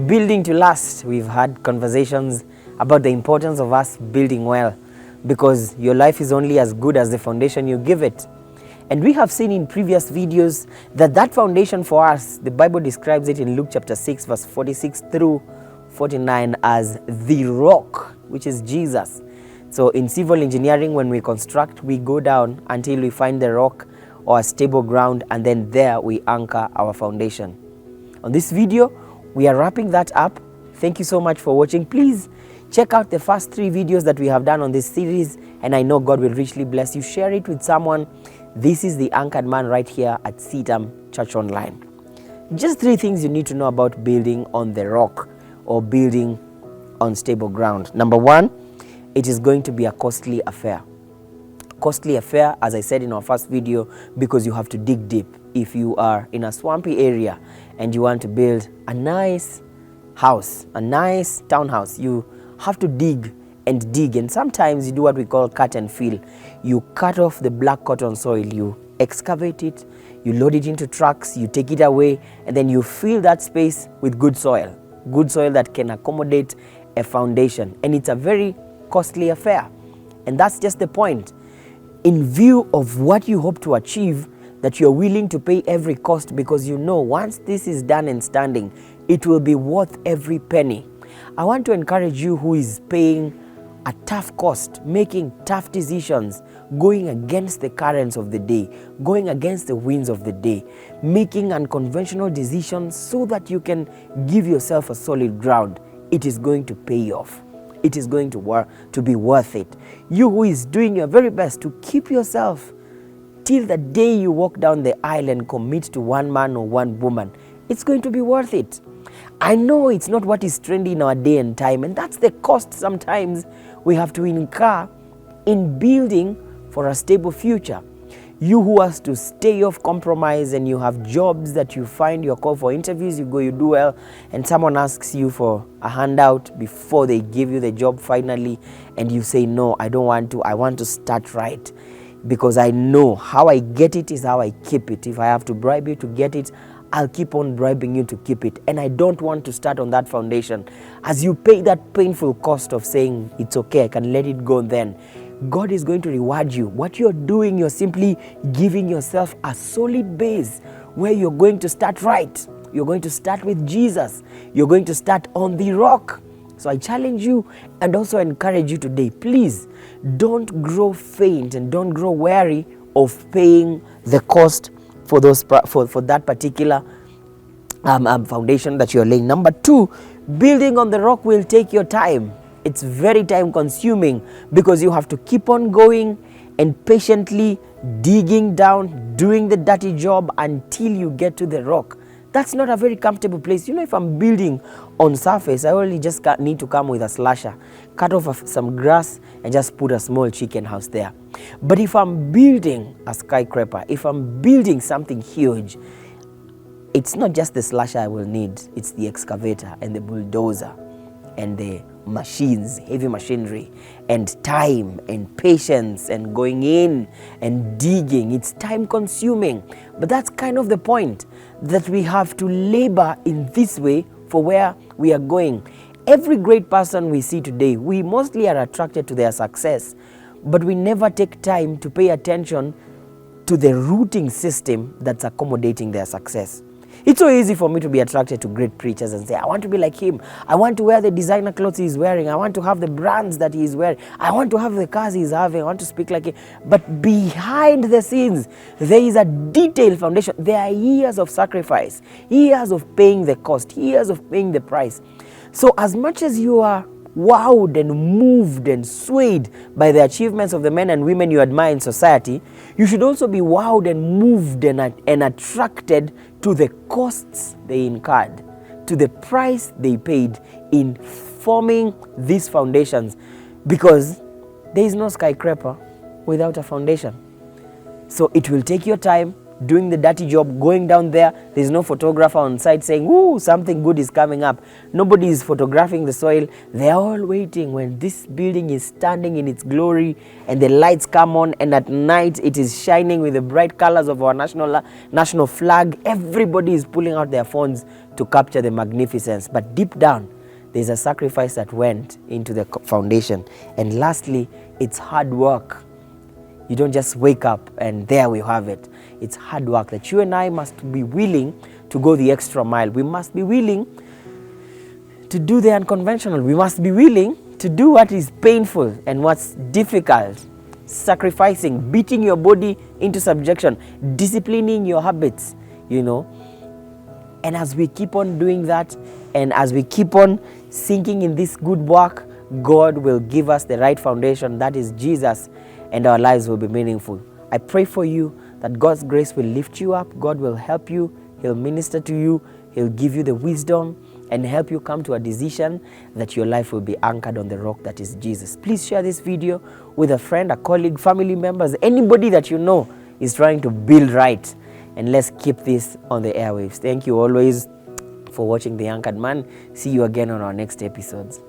Building to last. We've had conversations about the importance of us building well, because your life is only as good as the foundation you give it. And we have seen in previous videos that foundation for us, the Bible describes it in Luke chapter 6 verse 46 through 49 as the rock, which is Jesus. So in civil engineering, when we construct, we go down until we find the rock or a stable ground, and then there we anchor our foundation. On this video, we are wrapping that up. Thank you so much for watching. Please check out the first 3 videos that we have done on this series, and I know God will richly bless you. Share it with someone. This is the anchored man right here at CITAM Church Online. Just 3 things you need to know about building on the rock or building on stable ground. Number 1, it is going to be a costly affair. Costly affair, as I said in our first video, because you have to dig deep. If you are in a swampy area and you want to build a nice house, a nice townhouse, you have to dig, and sometimes you do what we call cut and fill. You cut off the black cotton soil, you excavate it, you load it into trucks, you take it away, and then you fill that space with good soil that can accommodate a foundation. And it's a very costly affair, and that's just the point. In view of what you hope to achieve, that you're willing to pay every cost, because you know once this is done and standing, it will be worth every penny. I want to encourage you who is paying a tough cost, making tough decisions, going against the currents of the day, going against the winds of the day, making unconventional decisions so that you can give yourself a solid ground. It is going to pay off. It is going to be worth it. You who is doing your very best to keep yourself till the day you walk down the aisle and commit to one man or one woman, it's going to be worth it. I know it's not what is trendy in our day and time, and that's the cost sometimes we have to incur in building for a stable future. You who has to stay off compromise, and you have jobs that you find, you're called for interviews, you go, you do well, and someone asks you for a handout before they give you the job finally, and you say, no, I don't want to, I want to start right, because I know how I get it is how I keep it. If I have to bribe you to get it, I'll keep on bribing you to keep it, and I don't want to start on that foundation. As you pay that painful cost of saying, it's okay, I can let it go, then God is going to reward you. What you're doing, you're simply giving yourself a solid base where you're going to start right. You're going to start with Jesus. You're going to start on the rock. So I challenge you and also encourage you today, please don't grow faint and don't grow weary of paying the cost for that particular foundation that you're laying. Number 2, building on the rock will take your time. It's very time consuming, because you have to keep on going and patiently digging down, doing the dirty job until you get to the rock. That's not a very comfortable place. You know, if I'm building on surface, I only just need to come with a slasher, cut off some grass and just put a small chicken house there. But if I'm building a skyscraper, if I'm building something huge, it's not just the slasher I will need, it's the excavator and the bulldozer and the machines, heavy machinery, and time and patience and going in and digging. It's time consuming, but that's kind of the point, that we have to labor in this way for where we are going. Every great person we see today, we mostly are attracted to their success, but we never take time to pay attention to the rooting system that's accommodating their success. It's so easy for me to be attracted to great preachers and say, I want to be like him. I want to wear the designer clothes he's wearing. I want to have the brands that he's wearing. I want to have the cars he's having. I want to speak like him. But behind the scenes, there is a detailed foundation. There are years of sacrifice, years of paying the cost, years of paying the price. So as much as you are wowed and moved and swayed by the achievements of the men and women you admire in society, you should also be wowed and moved and attracted to the costs they incurred, to the price they paid in forming these foundations, because there is no skyscraper without a foundation. So it will take your time, doing the dirty job, going down there. There's no photographer on site saying, ooh, something good is coming up. Nobody is photographing the soil. They're all waiting when this building is standing in its glory and the lights come on, and at night it is shining with the bright colors of our national flag. Everybody is pulling out their phones to capture the magnificence. But deep down, there's a sacrifice that went into the foundation. And lastly, it's hard work. You don't just wake up and there we have it. It's hard work that you and I must be willing to go the extra mile. We must be willing to do the unconventional. We must be willing to do what is painful and what's difficult. Sacrificing, beating your body into subjection, disciplining your habits, And as we keep on doing that, and as we keep on sinking in this good work, God will give us the right foundation, that is Jesus, and our lives will be meaningful. I pray for you that God's grace will lift you up. God will help you. He'll minister to you. He'll give you the wisdom and help you come to a decision that your life will be anchored on the rock that is Jesus. Please share this video with a friend, a colleague, family members, anybody that you know is trying to build right. And let's keep this on the airwaves. Thank you always for watching The Anchored Man. See you again on our next episodes.